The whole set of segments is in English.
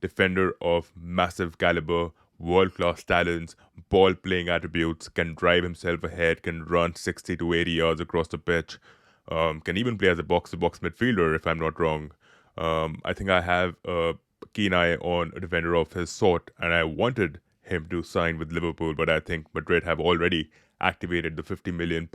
defender of massive caliber, world-class talents, ball-playing attributes, can drive himself ahead, can run 60 to 80 yards across the pitch, can even play as a box-to-box midfielder, if I'm not wrong. I think I have a keen eye on a defender of his sort, and I wanted him to sign with Liverpool, but I think Madrid have already activated the £50 million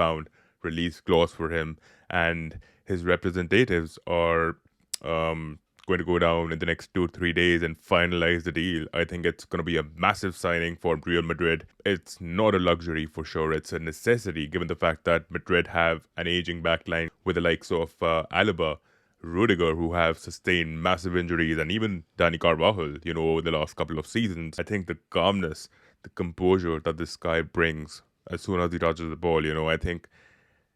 release clause for him, and his representatives are going to go down in the next 2 3 days and finalize the deal. I think it's going to be a massive signing for Real Madrid. It's not a luxury for sure, it's a necessity given the fact that Madrid have an aging backline with the likes of Alaba, Rudiger, who have sustained massive injuries, and even Dani Carvajal, over the last couple of seasons. I think the calmness, the composure that this guy brings as soon as he touches the ball, I think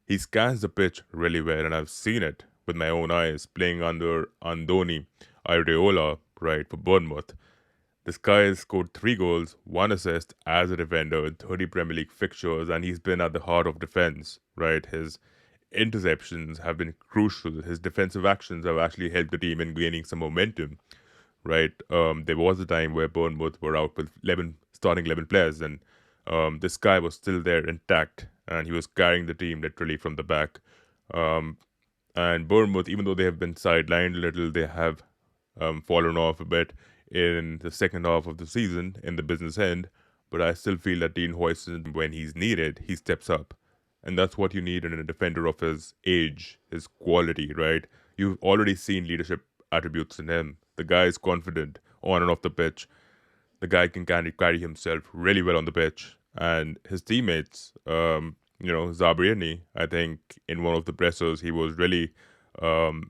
he scans the pitch really well, and I've seen it with my own eyes playing under Andoni Iraola, right, for Bournemouth. This guy has scored 3 goals, 1 assist as a defender in 30 Premier League fixtures, and he's been at the heart of defense, right? His interceptions have been crucial. His defensive actions have actually helped the team in gaining some momentum, right? There was a time where Bournemouth were out with 11 starting 11 players, and this guy was still there intact, and he was carrying the team literally from the back. Um, and Bournemouth, even though they have been sidelined a little, they have fallen off a bit in the second half of the season in the business end. But I still feel that Dean Huijsen, when he's needed, he steps up. And that's what you need in a defender of his age, his quality, right? You've already seen leadership attributes in him. The guy is confident on and off the pitch. The guy can carry himself really well on the pitch. And his teammates, Zabrini, I think in one of the pressers, he was really um,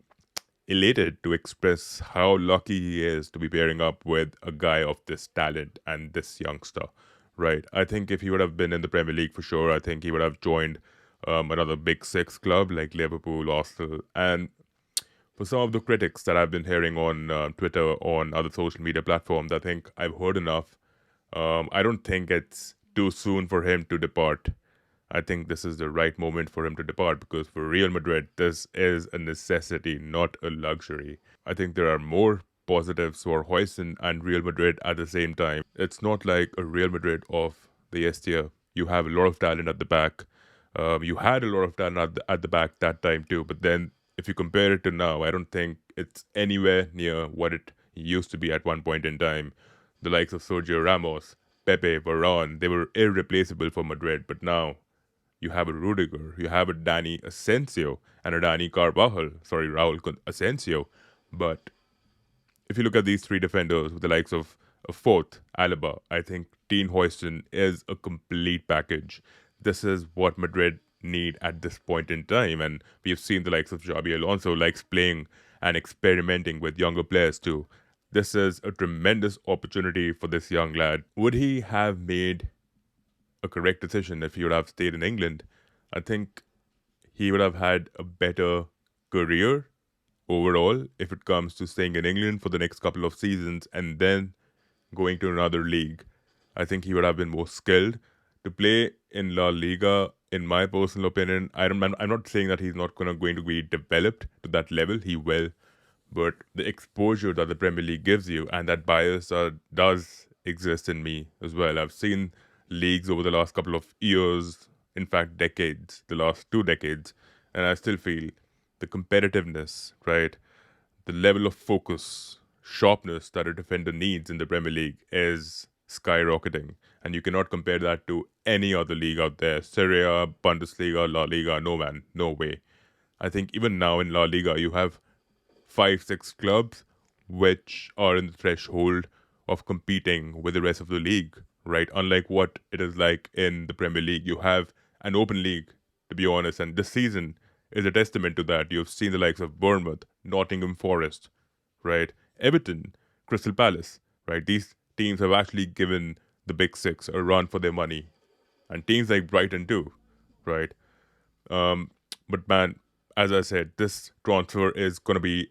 elated to express how lucky he is to be pairing up with a guy of this talent and this youngster, right? I think if he would have been in the Premier League for sure, I think he would have joined another big six club like Liverpool, Arsenal. And for some of the critics that I've been hearing on Twitter, on other social media platforms, I think I've heard enough. I don't think it's too soon for him to depart. I think this is the right moment for him to depart because for Real Madrid, this is a necessity, not a luxury. I think there are more positives for Huijsen and Real Madrid at the same time. It's not like a Real Madrid of the yesteryear. You have a lot of talent at the back. You had a lot of talent at the back that time too, but then if you compare it to now, I don't think it's anywhere near what it used to be at one point in time. The likes of Sergio Ramos, Pepe, Varane, they were irreplaceable for Madrid, but now you have a Rudiger, you have a Dani Asensio, and a Dani Carvajal. Sorry, Asensio. But if you look at these three defenders with the likes of a fourth, Alaba, I think Dean Huijsen is a complete package. This is what Madrid need at this point in time. And we've seen the likes of Xabi Alonso likes playing and experimenting with younger players too. This is a tremendous opportunity for this young lad. Would he have made a correct decision if he would have stayed in England? I think he would have had a better career overall if it comes to staying in England for the next couple of seasons and then going to another league. I think he would have been more skilled to play in La Liga. In my personal opinion, I'm not saying that he's not going to be developed to that level. He will, but the exposure that the Premier League gives you and that bias does exist in me as well. I've seen leagues over the last couple of years, in fact decades, the last 2 decades, and I still feel the competitiveness, right? The level of focus, sharpness that a defender needs in the Premier League is skyrocketing. And you cannot compare that to any other league out there. Serie A, Bundesliga, La Liga, no man, no way. I think even now in La Liga, you have 5, 6 clubs which are in the threshold of competing with the rest of the league, right? Unlike what it is like in the Premier League, you have an open league, to be honest. And this season is a testament to that. You've seen the likes of Bournemouth, Nottingham Forest, right? Everton, Crystal Palace, right? These teams have actually given the Big Six a run for their money. And teams like Brighton too, right? Um, but man, as I said, this transfer is going to be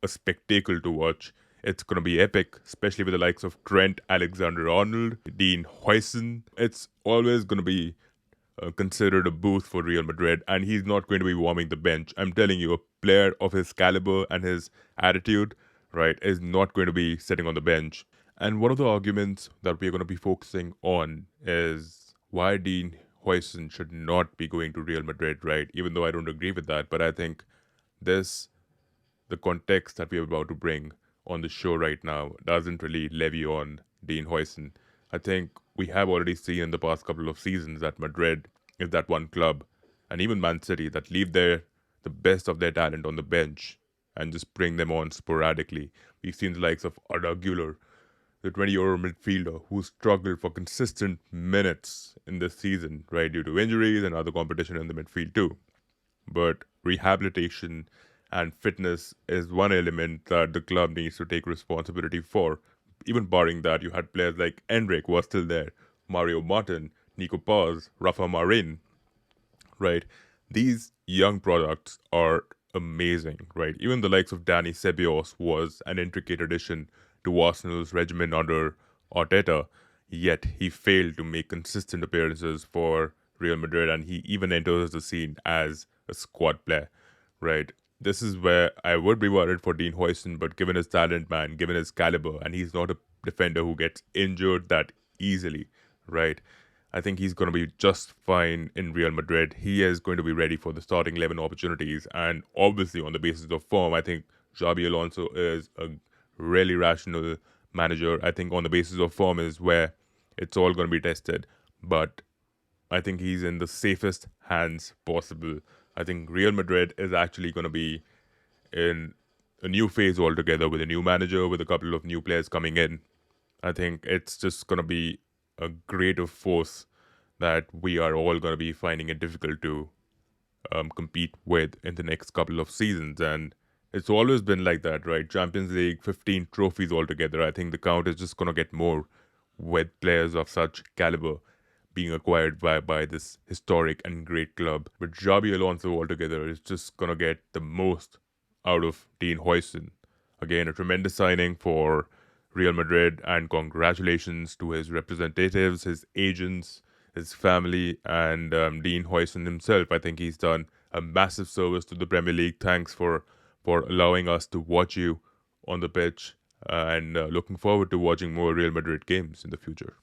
a spectacle to watch. It's going to be epic, especially with the likes of Trent Alexander-Arnold, Dean Huijsen. It's always going to be considered a boost for Real Madrid, and he's not going to be warming the bench. I'm telling you, a player of his caliber and his attitude, right, is not going to be sitting on the bench. And one of the arguments that we're going to be focusing on is why Dean Huijsen should not be going to Real Madrid, right? Even though I don't agree with that, but I think this, the context that we're about to bring on the show right now, doesn't really levy on Dean Huijsen. I think we have already seen in the past couple of seasons that Madrid is that one club, and even Man City, that leave the best of their talent on the bench and just bring them on sporadically. We've seen the likes of Arda Güler, the 20-year-old midfielder who struggled for consistent minutes in this season, right, due to injuries and other competition in the midfield too. But rehabilitation and fitness is one element that the club needs to take responsibility for. Even barring that, you had players like Enric who are still there, Mario Martin, Nico Paz, Rafa Marin, right? These young products are amazing, right? Even the likes of Danny Ceballos was an intricate addition to Arsenal's regimen under Arteta, yet he failed to make consistent appearances for Real Madrid, and he even enters the scene as a squad player, right? This is where I would be worried for Dean Huijsen, but given his talent, man, given his caliber, and he's not a defender who gets injured that easily, right? I think he's going to be just fine in Real Madrid. He is going to be ready for the starting 11 opportunities. And obviously, on the basis of form, I think Xabi Alonso is a really rational manager. I think on the basis of form is where it's all going to be tested. But I think he's in the safest hands possible. I think Real Madrid is actually going to be in a new phase altogether with a new manager, with a couple of new players coming in. I think it's just going to be a greater force that we are all going to be finding it difficult to compete with in the next couple of seasons. And it's always been like that, right? Champions League, 15 trophies altogether. I think the count is just going to get more with players of such caliber being acquired by this historic and great club. But Xabi Alonso altogether is just going to get the most out of Dean Huijsen. Again, a tremendous signing for Real Madrid, and congratulations to his representatives, his agents, his family, and Dean Huijsen himself. I think he's done a massive service to the Premier League. Thanks for allowing us to watch you on the pitch, and looking forward to watching more Real Madrid games in the future.